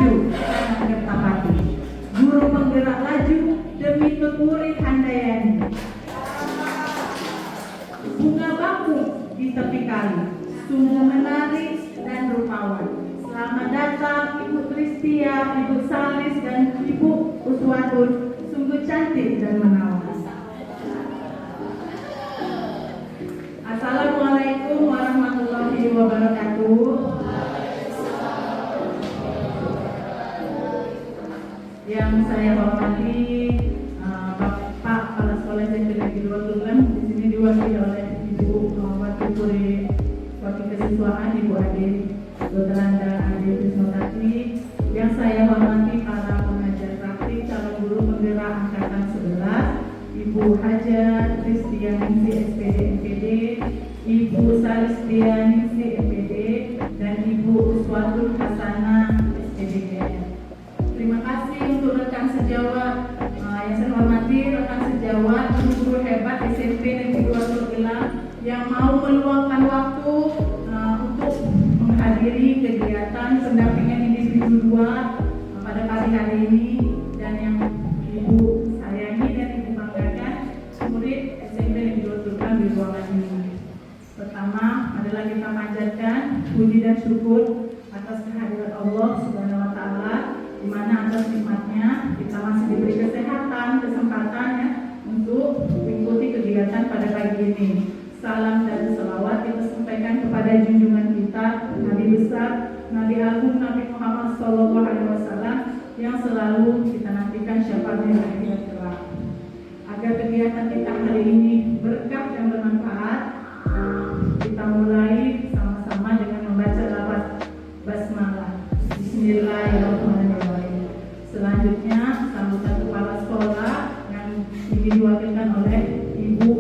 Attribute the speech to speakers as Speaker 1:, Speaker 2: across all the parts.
Speaker 1: maju karena Kertapati. Guru penggerak laju demi murid Handayani. Bunga bakung di tepi kali, sungguh menarik dan rupawan. Selamat datang Ibu Tristia, Ibu Salis, dan Ibu Uswatun. Sungguh cantik dan menawan. Assalamualaikum warahmatullahi wabarakatuh. Yang saya hormati Bapak Kepala Sekolah SMP Negeri 2 Tulen, di sini diwakili oleh Ibu Wakil Puri Wakil Kesiswaan Ibu Ade Dr. Anda Ade Trisnotati. Yang saya hormati para pengajar praktik calon guru penggerak angkatan 11, Ibu Hajar Tristianingsi SPD MPD, Ibu Salistianingsi MPD, dan Ibu Uswatun Hasanah SPDGN. Terima kasih untuk rekan sejawat yang saya hormati, rekan sejawat guru hebat SMP Negeri 2 Tulen yang mau meluangkan waktu untuk menghadiri kegiatan pendampingan individu 2 pada pagi hari ini, dan yang Ibu sayangi dan Ibu banggakan murid SMP Negeri 2 Tulen di ruangan ini. Pertama adalah kita panjatkan puji dan syukur atas kehadiran Allah Subhanahu wa Ta'ala, di mana atas nikmatnya kita masih diberi kesehatan, kesempatan ya, untuk mengikuti kegiatan pada pagi ini. Salam dan selawat kita sampaikan kepada junjungan kita Nabi besar, Nabi Agung, Nabi Muhammad SAW, yang selalu kita nantikan syafaatnya di akhirat kelak. Agar kegiatan kita hari ini berkah dan bermanfaat, kita mulai sama-sama dengan membaca lafaz basmalah. Bismillahirrahmanirrahim. Selanjutnya sambutan kepala sekolah yang ini diwakilkan oleh Ibu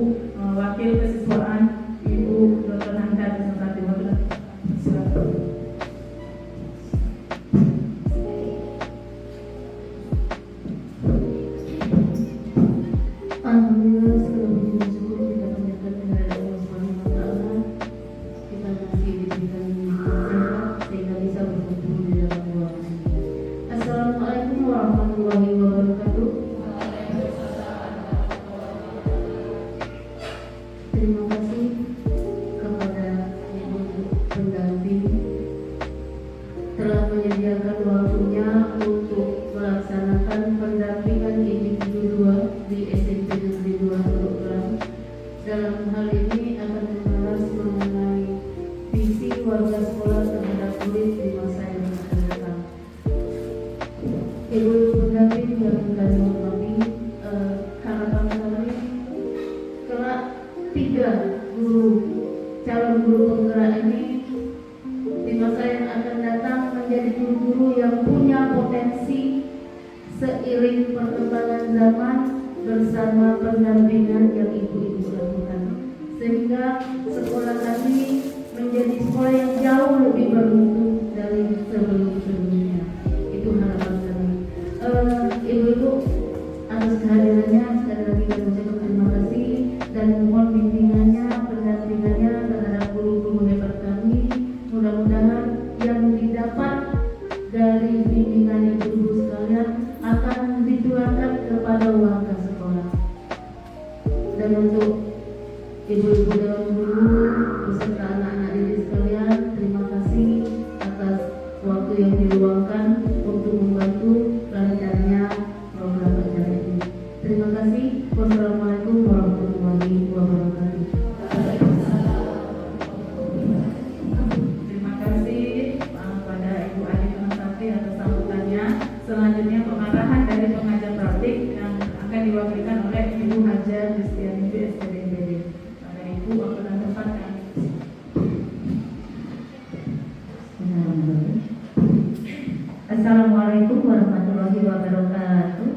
Speaker 1: Wakil Kesiswaan Ibu Dr. Nanda Trisnotati. Silakan.
Speaker 2: Alhamdulillah, segala puji dan syukur kita panjatkan kepada Allah Subhanahu wa Ta'ala. Kita masih diberikan sehat sehingga bisa berkumpul di dalam ruangan ini. Assalamualaikum warahmatullahi wabarakatuh. Terima kasih kepada Ibu pendamping telah menyediakan waktunya untuk melaksanakan pendampingan individu 2 di SMP Negeri 2 Tulen. Dalam hal ini akan membahas mengenai visi warga sekolah terhadap murid di masa yang akan datang. Ibu pendamping yang kami hormati, harapan kami kelak 3 guru calon guru penggerak ini di masa yang akan datang menjadi guru-guru yang punya potensi seiring perkembangan zaman bersama pendampingan yang ibu-ibu lakukan, sehingga sekolah kami menjadi sekolah yang jauh lebih bermutu dari sebelum-sebelumnya. Itu harapan kami. Ibu-ibu atas kehadirannya sekali lagi kami ucapkan terima kasih dan mohon bimbingannya, pendampingannya terhadap guru-guru hebat kami. Mudah-mudahan yang didapat dari bimbingan ibu-ibu sekalian akan ditularkan kepada warga sekolah. Dan untuk ibu-ibu dewan guru beserta anak-anak didik sekalian, terima kasih atas waktu yang diluangkan untuk membantu lancarnya program acara ini. Terima kasih. Wassalamualaikum warahmatullahi wabarakatuh.
Speaker 1: Terima kasih pada Ibu Ade Trisnotati atas sambutannya. Selanjutnya pengarahan dari pengajar praktik yang akan diwakilkan oleh Ibu Hajar Tristianingsi SPD MPD. Pada Ibu, waktu dan tempat kami.
Speaker 2: Assalamualaikum warahmatullahi wabarakatuh.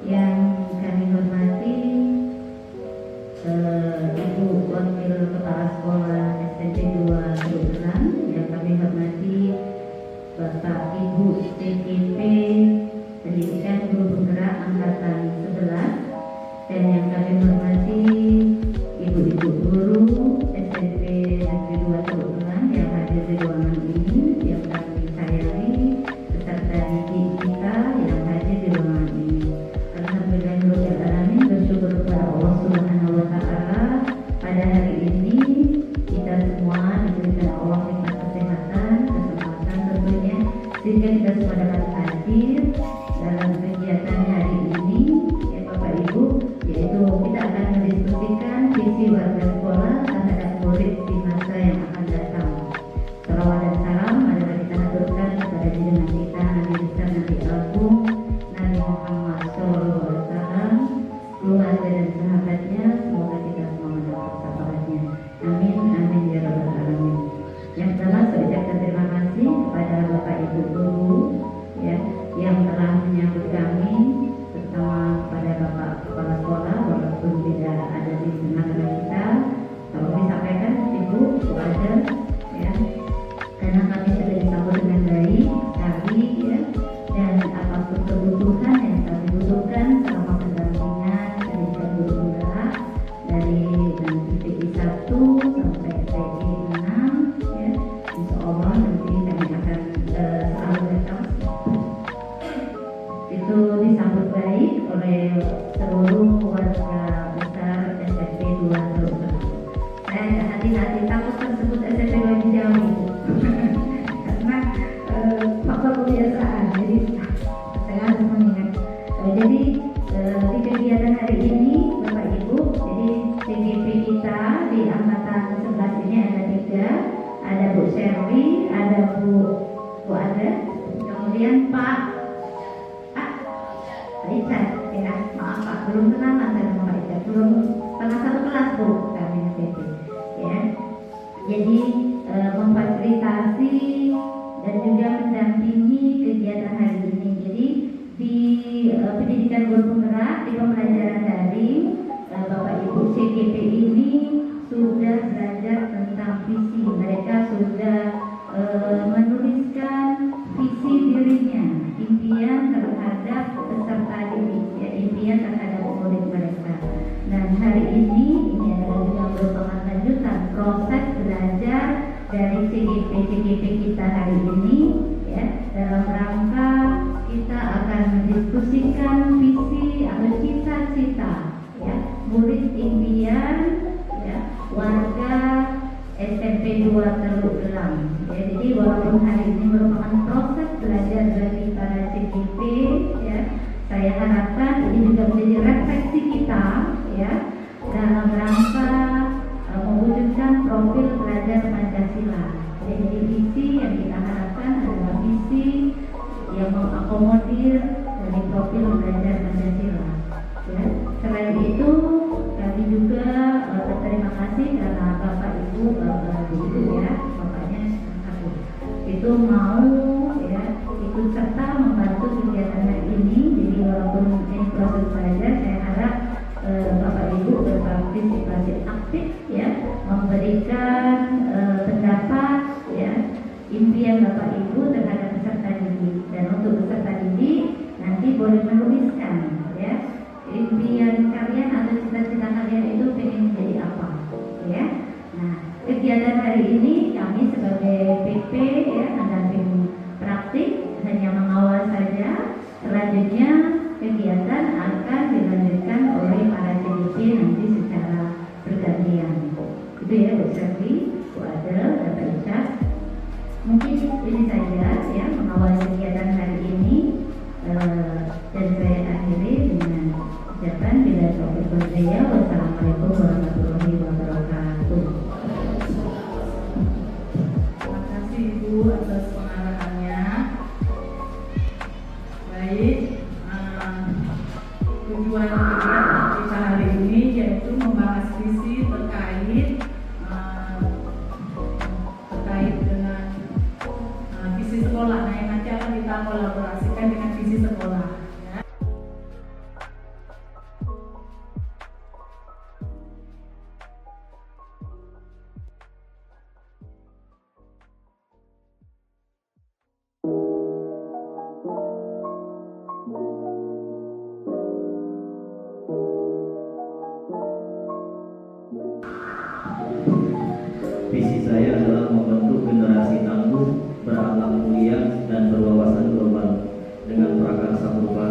Speaker 2: Yang kami hormati Ibu Wakil Kepala Sekolah SMP 2 Tulen, yang kami hormati Bapak Ibu TKP Pendidikan Guru Penggerak Angkatan 11, dan yang kami hormati Ibu-ibu guru SMP Negeri 2 Tulen yang hadir di
Speaker 3: juga kita semua dapat hadir dalam kegiatan hari ini, ya Bapak Ibu, yaitu kita akan mendiskusikan visi warga sekolah terhadap murid di masa yang akan datang. Salawat dan salam adalah kita haturkan kepada junjungan kita Nabi besar Nabi Agung Nabi Muhammad SAW, keluarga dan sahabatnya. Semoga kita semua mendapat syafaatnya. Amin, amin ya rabbal alamin. Yang pertama saya ucapkan terima kasih kepada Bapak Ibu guru ya yang telah menyambut kami, terutama kepada Bapak Kepala Sekolah walaupun tidak ada di tengah-tengah kita. Tolong disampaikan Ibu, Bu Ada ya, karena kami sudah disambut dengan baik sekali ya, dan apapun kebutuhan yang kami butuhkan selama pendampingan pendidikan guru penggerak dari nanti PI 1 sampai PI 6 ya, insya Allah nanti kami akan selalu datang. Itu disambut baik oleh seluruh warga besar SMP 2 Teluk Belang. Saya hati-hati takut tersebut SMP lagi jauh karena faktor kebiasaan, jadi saya harus mengingat. Jadi di kegiatan hari ini Bapak Ibu, jadi CGP kita di angkatan 11 ini ada 3, ada Bu Sherly, ada Bu Ada, kemudian Pak Icat ya, maaf Pak, belum kenalan saya sama Pak Icat, belum pernah satu kelas Bu kami SMP ya. Jadi memfasilitasi dan juga mendampingi kegiatan hari ini. Jadi di pendidikan guru penggerak di pembelajaran daring, Bapak Ibu CGP ini sudah belajar tentang visi. Mereka sudah menuliskan visi dirinya, impian terhadap peserta didik, ya, impian terhadap murid mereka. Dan hari ini adalah juga merupakan lanjutan proses belajar dari CGP kita hari ini ya, dalam rangka kita akan mendiskusikan visi atau cita-cita ya, murid impian ya, warga SMP 2 Teluk Belang ya. Jadi walaupun hari ini merupakan proses belajar bagi para CGP ya, saya harapkan ini juga menjadi refleksi kita ya, dalam rangka mewujudkan profil belajar Pancasila. Jadi visi yang kita harapkan adalah visi yang mengakomodir dari profil belajar Pancasila ya. Selain itu kami juga berterima kasih karena Bapak Ibu ya, bapaknya satu itu mau ya ikut serta membantu kegiatan hari ini. Jadi walaupun ini proses belajar, saya harap Bapak Ibu berpartisipasi aktif ya, memberikan pendapat ya, impian Bapak Ibu terhadap peserta didik. Dan untuk peserta didik nanti boleh menuliskan ya, impian kalian atau cita-cita kalian itu pengen jadi apa ya. Nah, kegiatan hari ini kami sebagai PP ya, pendamping praktik hanya mengawal saja. Selanjutnya kegiatan akan dilanjutkan oleh para CGP nanti secara bergantian. Itu ya Bu Sherly, Bu Adel, Bapak Icat. Mungkin ini saja ya mengawal kegiatan hari ini, dan saya akhiri dengan ucapan bila taufiq wal hidayah. Wassalamualaikum warahmatullahi wabarakatuh.
Speaker 1: Terima kasih Ibu atas pengarahannya. Baik, tujuan kegiatan kita hari ini yaitu membahas visi terkait dengan visi sekolah. Nah, yang nanti akan kita kolaborasikan dengan visi sekolah. Ya.
Speaker 4: Visi saya adalah membentuk generasi tangguh, berakhlak mulia dan berwawasan global dengan prakarsa perubahan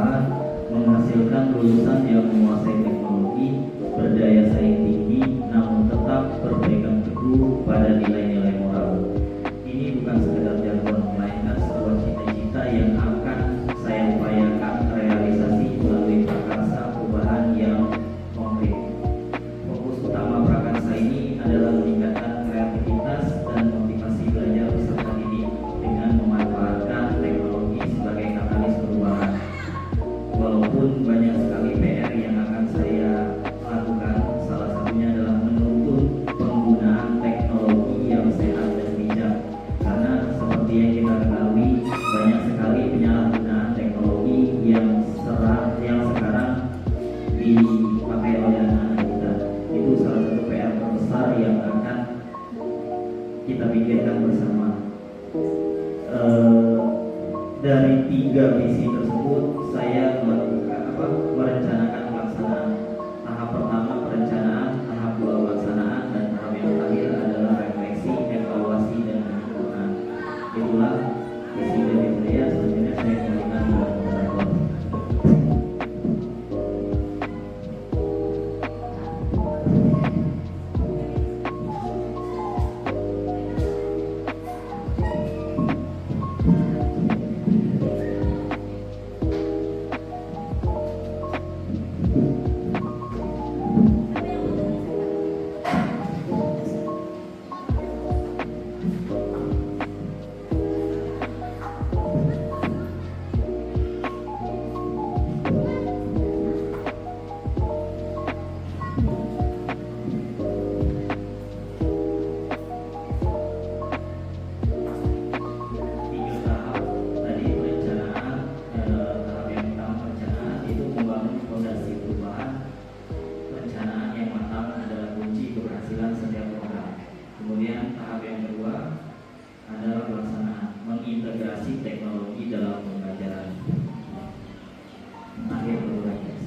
Speaker 4: dari 3 visi tersebut saya merencanakan pelaksanaan. Tahap pertama perencanaan, tahap 2 pelaksanaan, dan tahap yang terakhir adalah refleksi, evaluasi, dan penyempurnaan. Itulah visi dari saya. Selanjutnya saya kembalikan kepada moderator. Kemudian tahap yang kedua adalah pelaksanaan, mengintegrasi teknologi dalam pembelajaran. Akhir refleksi.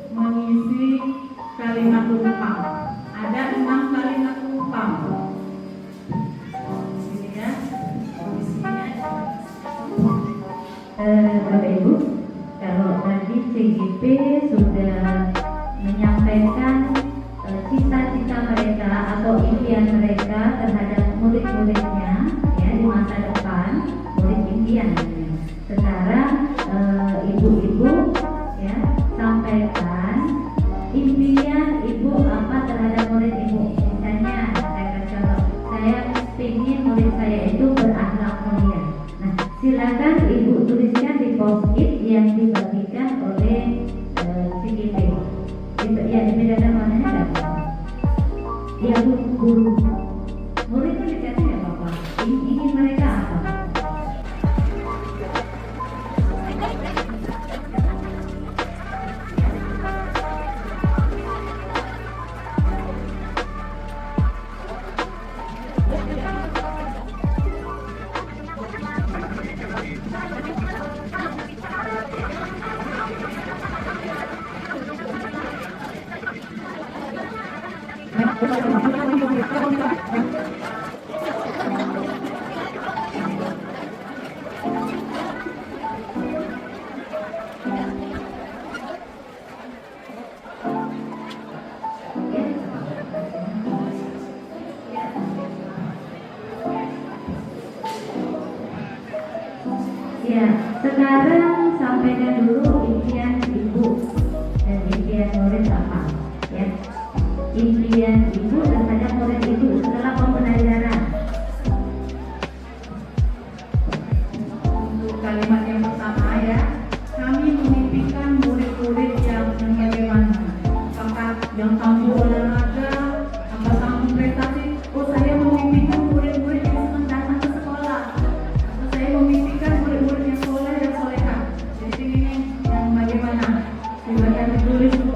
Speaker 1: Mengisi kalimat tumpang. Ada 6 kalimat tumpang. Ini ya, isinya.
Speaker 3: Bapak Ibu, kalau tadi CGP sudah menyampaikan cita-cita mereka atau impian mereka terhadap murid-muridnya ya di masa depan, murid impian. Sekarang ibu-ibu ya sampaikan impian ibu apa terhadap murid ibu. Misalnya saya kasih contoh, saya ingin murid saya itu berakhlak mulia. Nah, silakan ibu tuliskan di post-it yang dibagikan oleh CGP. Itu ya, dibedakan warnanya enggak? Ya, guru. Murid itu dikasih enggak apa-apa. Ingin mereka apa? Ya, sekarang sampaikan dulu impian ibu dan impian murid apa ya. Impian ibu terhadap murid ibu setelah pembelajaran.
Speaker 1: Untuk kalimat yang pertama ya, kami memimpikan murid-murid yang bagaimana? Apakah yang mampu olahraga, apa mampu prestasi? Oh, saya memimpikan murid-murid yang senang datang ke sekolah. Atau saya memimpikan murid-murid yang soleh dan soleha. Jadi ini yang bagaimana? Silakan ditulis Bu.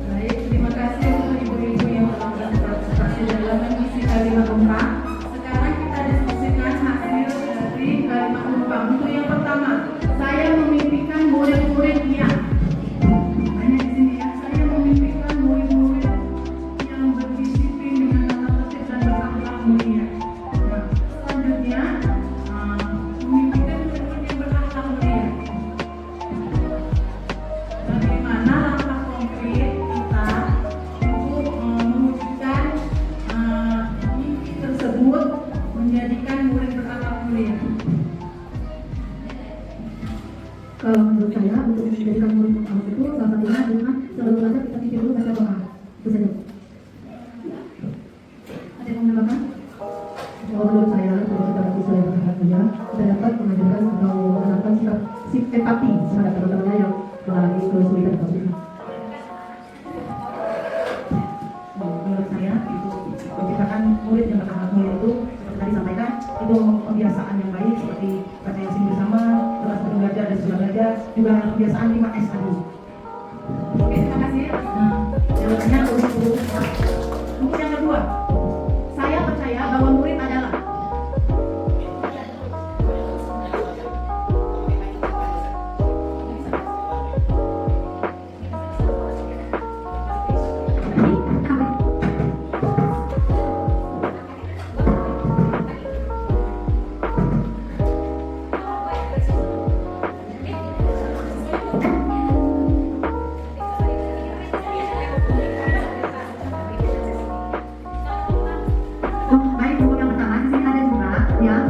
Speaker 1: Baik, terima kasih untuk ibu-ibu yang telah berpartisipasi dalam mengisi kalimat numpang. Sekarang kita diskusikan hasil dari kalimat numpang. Untuk yang pertama, saya memimpikan murid-muridnya. Banyak di sini ya. Saya memimpikan murid-murid yang berdisiplin dengan tata tertib dan berakhlak mulia. Nah, selanjutnya memimpikan murid-murid yang berakhlak mulia. Bagaimana langkah konkret kita untuk mewujudkan mimpi tersebut menjadikan murid berakhlak mulia?
Speaker 2: Kalau menurut saya untuk menjadikan murid berakhlak itu salah satunya dengan sebelum belajar kita pikir dulu baca doa. Itu saja. Ada yang mau menambahkan? Kalau menurut saya kalau kita siswa yang berakhlak mulia, kita dapat mengajarkan atau menanamkan sikap empati terhadap teman-temannya yang mengalami kesulitan atau susah.
Speaker 5: Menurut saya itu menciptakan murid yang berakhlak mulia itu seperti tadi sampaikan itu kebiasaan yang baik seperti baca yasin bersama, terus belajar dan sudah belajar, juga kebiasaan 5S tadi.
Speaker 1: Oke, terima kasih.
Speaker 5: Jawabannya
Speaker 1: Untuk yang kedua, saya percaya bahwa murid adalah
Speaker 2: Baik, untuk yang pertama di sini ada juga yang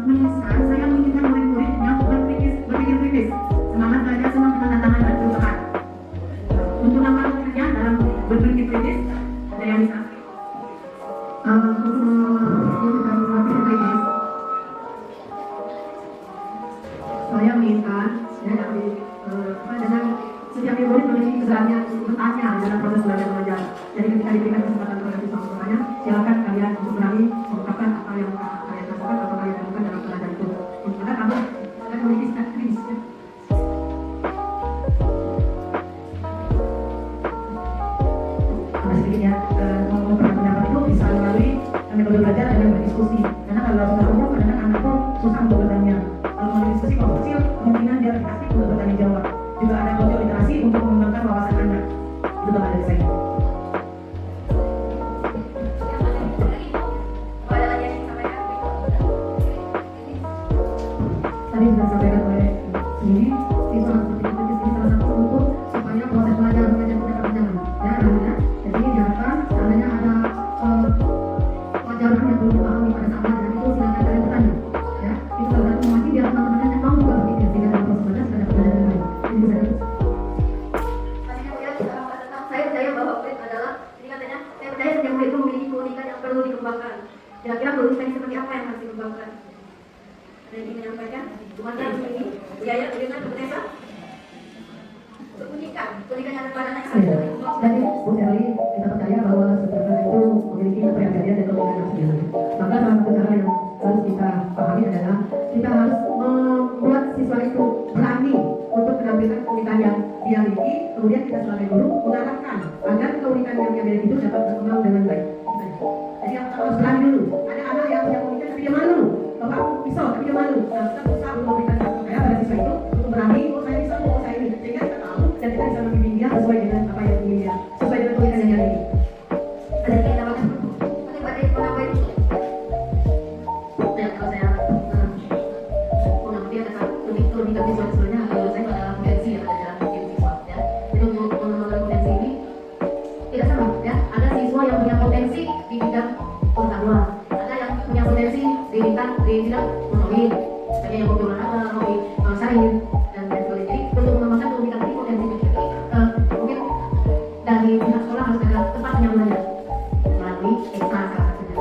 Speaker 2: menuliskan saya menginginkan murid-murid yang berpikir kritis, semangat belajar, senang dengan tantangan dan perubahan. Untuk langkah konkretnya dalam berpikir kritis, ada yang bisa. Untuk menunjukkan berpikir kritis, saya menginginkan ya dari dengan setiap murid memiliki keberanian untuk bertanya dalam proses belajar mengajar. Jadi ketika diberikan kesempatan kepada siswa untuk bertanya, silakan kalian untuk berani mengungkapkan apa yang kalian rasakan atau kalian lakukan dalam belajar itu. Maka kamu akan memiliki sikap kritis. Ya.
Speaker 5: sedikit ya, mengungkapkan pendapat itu bisa melalui metode belajar dengan berdiskusi. Karena kalau sudah umum, kadang-kadang anak pun susah untuk bertanya. Kalau mau diskusi kelompok kecil, kemungkinan dia lebih aktif untuk bertanya jawab. Juga ada pojok literasi untuk mengembangkan wawasan anak. Itu bakal dari saya.
Speaker 2: Tadi sudah disampaikan oleh sini, siswa harus berpikir kritis ini salah satu untuk supaya proses belajar mengajar tidak berjalan. Ya, namanya. Jadi diharapkan seandainya ada pelajaran yang belum dipahami pada saat belajar itu silakan kalian bertanya. Ya, itu salah satu motivasi biar teman-teman yang mau juga berpikir sehingga dalam proses belajar ada pelajaran yang baik. Jadi bisa.
Speaker 6: Saya percaya bahwa murid adalah, ini katanya, saya percaya setiap murid itu memiliki keunikan yang perlu dikembangkan. Kira-kira keunikan seperti apa yang harus dikembangkan? Ada yang ingin menyampaikan? Cuma ini, biaya dengan kebenaran. Keunikan yang ada pada anak
Speaker 2: Iya. Jadi Bu Sherly, kita percaya bahwa setiap anak itu memiliki kepribadian dan keunikan sendiri. Maka salah satu cara yang harus kita pahami adalah kita harus membuat siswa itu berani untuk menampilkan keunikan yang dia miliki. Kemudian kita sebagai guru mengarahkan agar keunikan yang dia miliki itu dapat berkembang dengan baik. Jadi yang pertama harus berani dulu. Ada anak yang punya keunikan tapi dia malu. Bapak aku bisa tapi dia malu. Nah kita berusaha untuk memberikan kepercayaan pada siswa itu untuk berani. Oh saya bisa, oh saya ini. Sehingga kita tahu dan kita bisa membimbing dia sesuai dengan apa yang ingin dia, sesuai dengan keunikan yang dia miliki.
Speaker 6: ada yang ingin menambahkan? Mungkin pada yang menambahkan itu.
Speaker 2: Ya kalau saya mengerti ada lebih siswa sebenarnya kalau saya adalah potensi yang ada dalam diri siswa ya. Jadi untuk mengenal potensi ini tidak sama ya. Ada siswa yang punya potensi di bidang pengetahuan, ada yang punya potensi
Speaker 6: dibilang mau join, tadi yang mau olahraga, mau sain dan lain sebagainya. Jadi untuk mengembangkan pendidikan ini potensi mungkin dari pihak sekolah harus ada tempat yang belajar melalui ekstra salah satunya.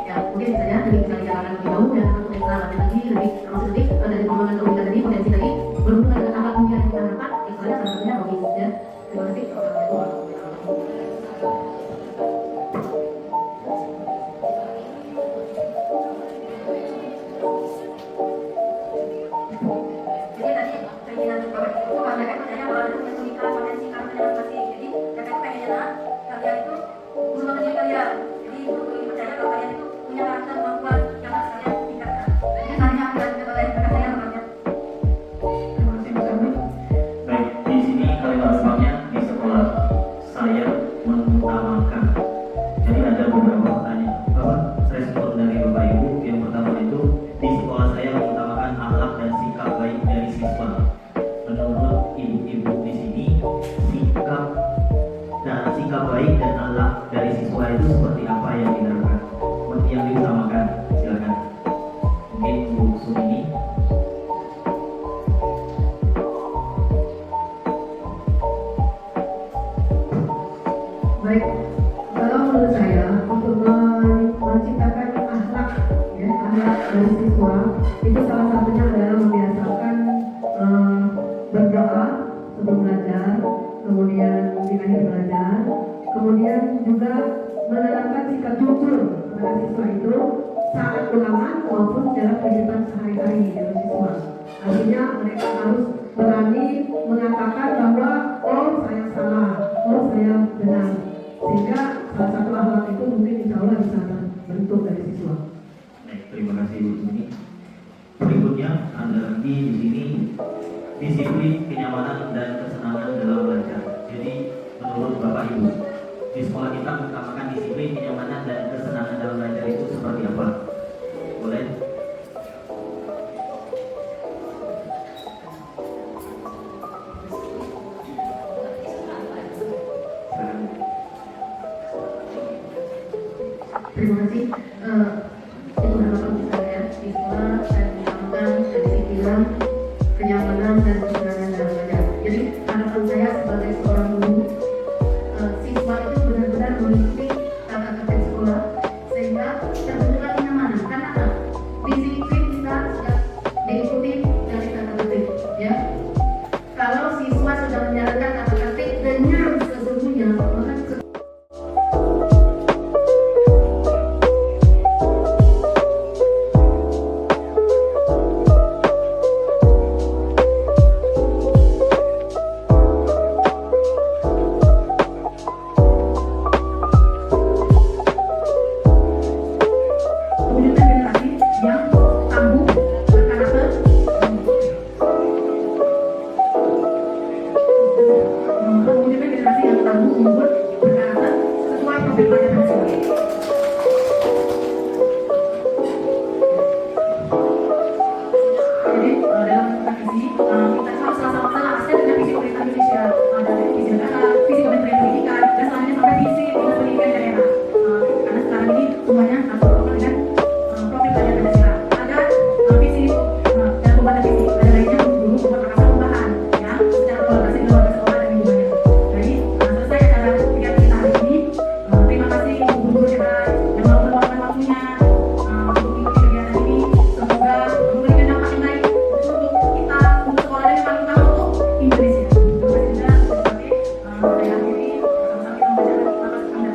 Speaker 6: Ya mungkin saja lebih bisa dijalankan lebih jauh dan untuk ekstra lagi lebih termasuk lebih dari pengembangan pendidikan tadi potensi tadi berhubungan dengan apa yang kita harapkan ekstra salah satunya logis ya. Terima kasih. Jadi tadi keinginan Bapak itu karena kan percaya bahwa ada pendidikan potensi karena masih jadi mereka itu pengennya kalian itu mengembangkan diri kalian. Jadi guru ini percaya kalau kalian itu punya karakter kemampuan yang harus kalian tingkatkan. Jadi hanya akan oleh mereka saya namanya.
Speaker 4: Terima kasih Mas Ardi. Baik, di sini kalimat sebabnya di sekolah saya mengutamakan. Jadi ada beberapa pertanyaan, respon dari Bapak Ibu. Yang pertama itu di sekolah saya mengutamakan akhlak dan sikap baik dari siswa. Menurut ibu-ibu di sini, sikap baik dan akhlak dari siswa itu seperti apa yang dilakukan, yang diutamakan? Silakan. Mungkin Bu Sumini.
Speaker 7: Baik, kalau menurut saya untuk menciptakan akhlak, ya, akhlak dari siswa itu salah satunya adalah membiasakan berdoa sebelum belajar, kemudian dikasih belajar, kemudian juga menanamkan sikap jujur kepada siswa itu saat ulangan maupun dalam kehidupan sehari-hari dari siswa. Artinya mereka harus berani mengatakan bahwa oh saya salah, oh saya benar. Sehingga salah satu akhlak itu mungkin insya Allah bisa terbentuk dari siswa.
Speaker 4: Baik, terima kasih Bu Sumi. Berikutnya ada lagi di sini disiplin, kenyamanan dan kesenangan dalam belajar. Jadi menurut Bapak Ibu, di sekolah kita mengutamakan disiplin, kenyamanan dan kesenangan dalam belajar itu seperti apa? Boleh?
Speaker 2: Terima kasih. Itu harapan saya di sekolah saya mengutamakan kedisiplinan, kenyamanan dan kesenangan dalam belajar. Jadi harapan saya sebagai seorang guru, siswa itu benar-benar mengikuti tata tertib sekolah sehingga terbentuklah kenyamanan. Karena apa? Disiplin kita sudah diikuti dari tata tertib, ya. Kalau siswa sudah menjalankan tata tertib dengan sesungguhnya, maka
Speaker 5: mewujudkan generasi yang tangguh, berkarakter, mewujudkan generasi yang tangguh, unggul, berkarakter sesuai profil pelajaran siswa. Jadi dalam visi kita harus sama-sama asli dengan visi pemerintah Indonesia, ada visi negara, visi Kementerian Pendidikan, dan selanjutnya sampai visi dinas pendidikan daerah. Karena sekarang ini semuanya harus berkembang dengan profil pelajaran Pancasila. Ada visi dan pembuatan visi, ada lainnya dulu membuat perubahan ya secara kolaborasi dengan warga sekolah dan lingkungannya. Jadi selesai acara kegiatan kita hari ini. Terima kasih guru-guru hebat yang mau meluangkan waktunya untuk mengikuti kegiatan ini. Semoga memberikan dampak yang baik untuk kita, untuk sekolah dan yang paling utama untuk Indonesia. Terima kasih sudah sebagai saya akhiri sama-sama kita membaca nafas Anda.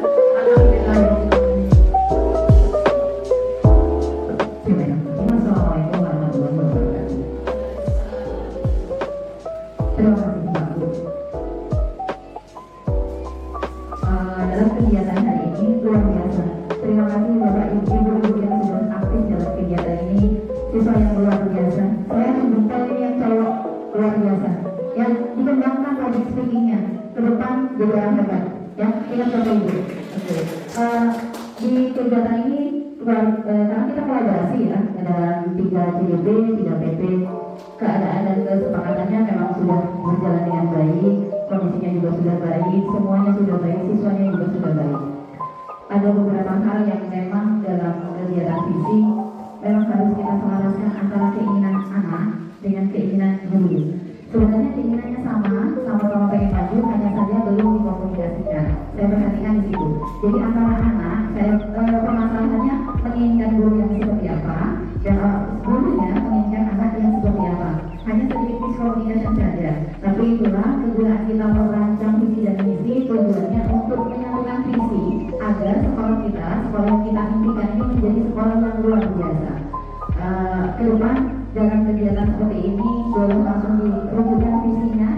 Speaker 3: Assalamualaikum warahmatullahi wabarakatuh. Terima kasih Pak Bu. Dalam kegiatan hari ini luar biasa. Terima kasih Bapak Ibu yang sudah aktif dalam kegiatan ini. Siswa yang luar biasa. Saya membuka ini yang cowok luar biasa. Yang dikembangkan public speakingnya ke depan jadi orang hebat. Ya, ingat Bapak Ibu. Oke. Di kegiatan ini karena kita kolaborasi ya dalam 3 CDB, 3 PP, keadaan dan kesepakatannya memang sudah berjalan dengan baik, kondisinya juga sudah baik, semuanya sudah baik, siswanya juga sudah baik. Ada beberapa hal yang memang dalam kegiatan visi memang Jadi antara anak, saya permasalahannya menginginkan guru yang seperti apa, dan gurunya menginginkan anak yang seperti apa. Hanya sedikit miscommunication saja. Tapi itulah kegunaan kita merancang visi dan misi, tujuannya untuk menyatukan visi agar sekolah yang kita impikan ini menjadi sekolah yang luar biasa. Ke depan dalam kegiatan seperti ini boleh langsung dirumuskan visinya,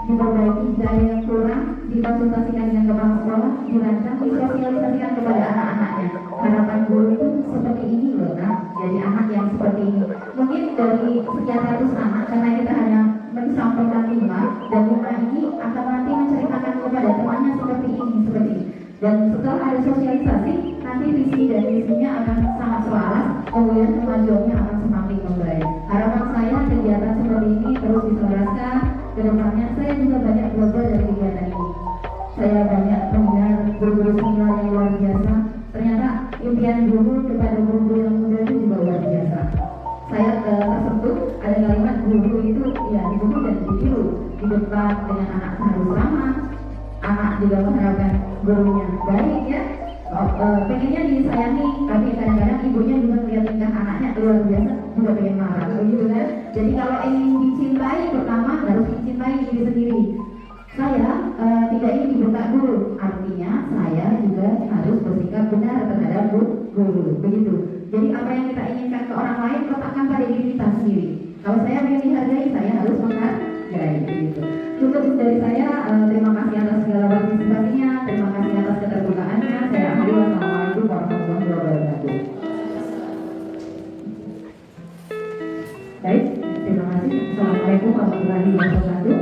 Speaker 3: diperbaiki gaya yang kurang, dikonsultasikan dengan kepala sekolah, dirancang, disosialisasikan kepada anak-anaknya. Harapan guru itu seperti ini loh, nah, jadi anak yang seperti ini. Mungkin dari sekian ratus anak, karena kita hanya mensampaikan 5, dan 5 ini akan nanti menceritakan kepada temannya seperti ini. Dan setelah ada sosialisasi, nanti visi dan misinya akan sangat selaras, kemudian kemajuannya akan semakin membaik. Harapan saya kegiatan seperti ini terus diselaraskan. Kedepannya saya juga banyak belajar dari kegiatan ini. Saya banyak mendengar guru-guru senior yang luar biasa. Ternyata impian guru kepada guru yang muda itu juga luar biasa. Saya tersentuh ada kalimat guru itu ya diburu dan ditiru, di depan dengan anak harus ramah, anak juga mengharapkan gurunya baik ya. Pengennya disayangi, tapi kadang-kadang ibunya juga melihat tingkah anaknya luar biasa, juga pengen marah, begitu kan? Jadi kalau ingin dicintai, pertama harus mencintai diri sendiri. Saya tidak ingin dibentak guru, artinya saya juga harus bersikap benar terhadap guru, begitu. Jadi apa yang kita inginkan ke orang lain, letakkan pada diri kita sendiri. Kalau saya ingin dihargai, saya harus menghargai, begitu. Cukup dari saya, terima kasih atas segala partisipasinya, terima kasih atas keterbukaannya. Saya akhiri, wassalamualaikum warahmatullahi wabarakatuh. Baik, terima kasih. Assalamualaikum warahmatullahi wabarakatuh.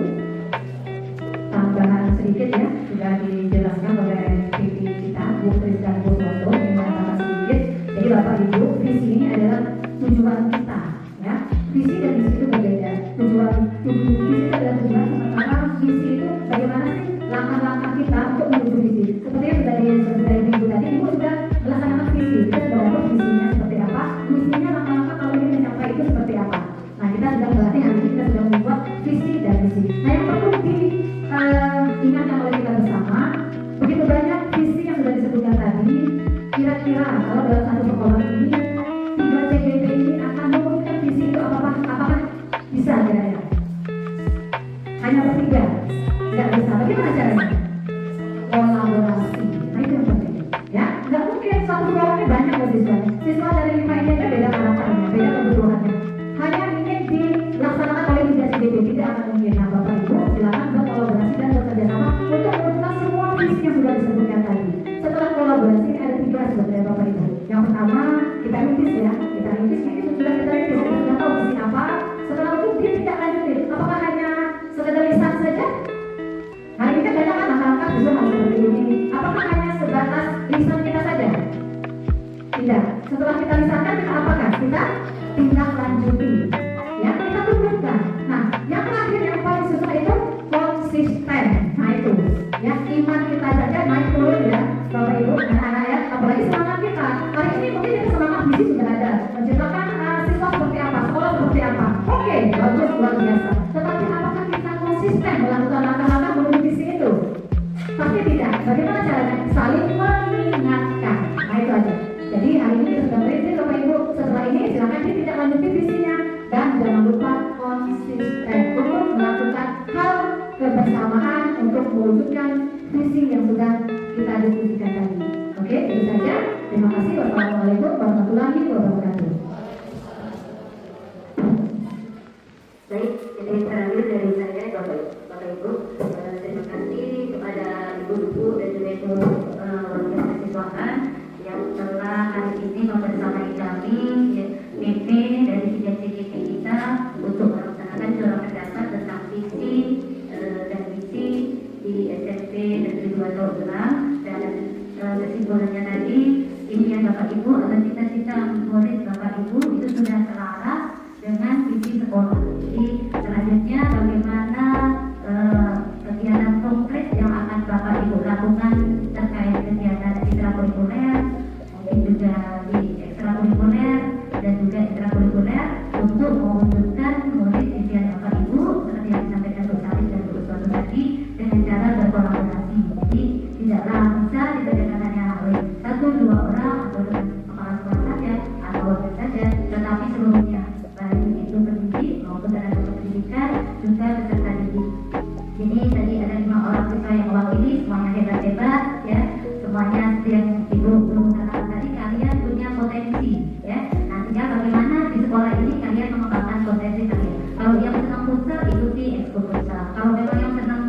Speaker 3: Tambahan sedikit ya, sudah dijelaskan oleh VP kita, Bu Trisdan Purwoto, yang mengatakan sedikit. Jadi Bapak Ibu, visi ini adalah tujuan kita, ya. Visi dan misi itu berbeda. Visi itu adalah tujuan, sementara misi itu bagaimana sih langkah-langkah kita untuk menuju visi. Seperti yang sudah disebutkan Ibu tadi, Ibu sudah melaksanakan visi. Kita sudah tahu visinya seperti apa, misinya langkah-langkah kalau ingin mencapai itu seperti apa. Nah, kita sudah berlatih, hari ini kita sudah membuat visi dan misi. Nah, yang perlu diingatkan oleh kita bersama, begitu banyak visi yang sudah disebutkan tadi. Kira-kira kalau dalam satu sekolah ini 3 CGP ini akan mewujudkan visi itu apakah bisa kira-kira? Hanya bertiga, nggak bisa. Bagaimana caranya? Kolaborasi. Nah, itu yang penting. Ya, nggak mungkin satu sekolah ini banyak loh siswanya. Siswa dari 5 ini kan beda karakternya, beda kebutuhannya. Hanya ingin dilaksanakan oleh 3 CGP, tidak akan mungkin. Nah, Bapak Ibu silakan berkolaborasi dan bekerja sama untuk mewujudkan semua visi yang sudah disebutkan tadi. Setelah kolaborasi ada 3 sebenarnya Bapak Ibu. Yang pertama kita rintis ya, kita rintis ini sudah kita rintis, kita sudah tahu visi apa. Setelah itu dia tidak lanjutin. Apakah hanya sekedar lisan saja? Hari ini banyak kan langkah-langkah bisa seperti ini. Apakah hanya sebatas lisan kita saja? Tidak. Setelah kita lisankan kita apakan? Kita tindak lanjuti. Ya, kita tumbuhkan. Nah, yang terakhir yang paling susah itu konsisten. Nah itu, ya iman kita saja naik turun ya, Bapak Ibu, anak-anak ya. Apalagi semangat kita. Hari ini mungkin kita semangat visi sudah ada, menciptakan siswa seperti apa, sekolah seperti apa. Oke, bagus, luar biasa. Tetapi apakah kita konsisten melakukan langkah-langkah menuju visi itu? Pasti tidak. Bagaimana caranya? Saling mengingatkan. Nah itu aja. Jadi hari ini kita sudah berhenti Bapak Ibu. Setelah ini silakan tidak lanjuti visinya dan jangan lupa konsisten untuk melakukan hal kebersamaan untuk mewujudkan visi yang sudah kita diskusikan tadi. Oke, itu saja. Terima kasih. Wassalamualaikum warahmatullahi wabarakatuh.
Speaker 6: Baik, jadi terakhir dari saya Bapak Ibu, terima kasih kepada ibu-ibu dan juga ibu warga mahasiswaan yang telah hari ini membersamai kami PP dari 3 CGP kita untuk melaksanakan surat dasar tentang visi dan misi di SMP Negeri 2 Taugelang. Dan kesimpulannya tadi, impian Bapak Ibu atau cita-cita murid Bapak Ibu itu sudah selaras dengan visi sekolah. Jadi selanjutnya bagaimana kegiatan konkret yang akan Bapak Ibu lakukan terkait kegiatan ekstrakurikuler, mungkin juga di ekstrakurikuler dan juga ekstrakurikuler
Speaker 3: ikuti ekskul futsal. Kalau memang yang senang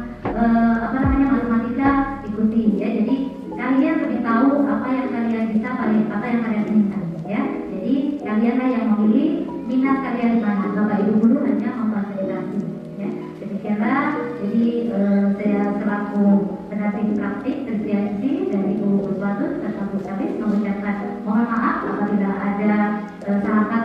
Speaker 3: matematika, ikuti ya. Jadi kalian lebih tahu apa yang kalian bisa, apa yang kalian inginkan ya. Jadi kalianlah yang memilih minat kalian di mana. Bapak Ibu guru hanya memfasilitasi ya. Demikianlah. Jadi saya selaku pendamping praktik tersiasi dari Bu Uswatun serta Bu Sabis mengucapkan mohon maaf apabila ada salah kata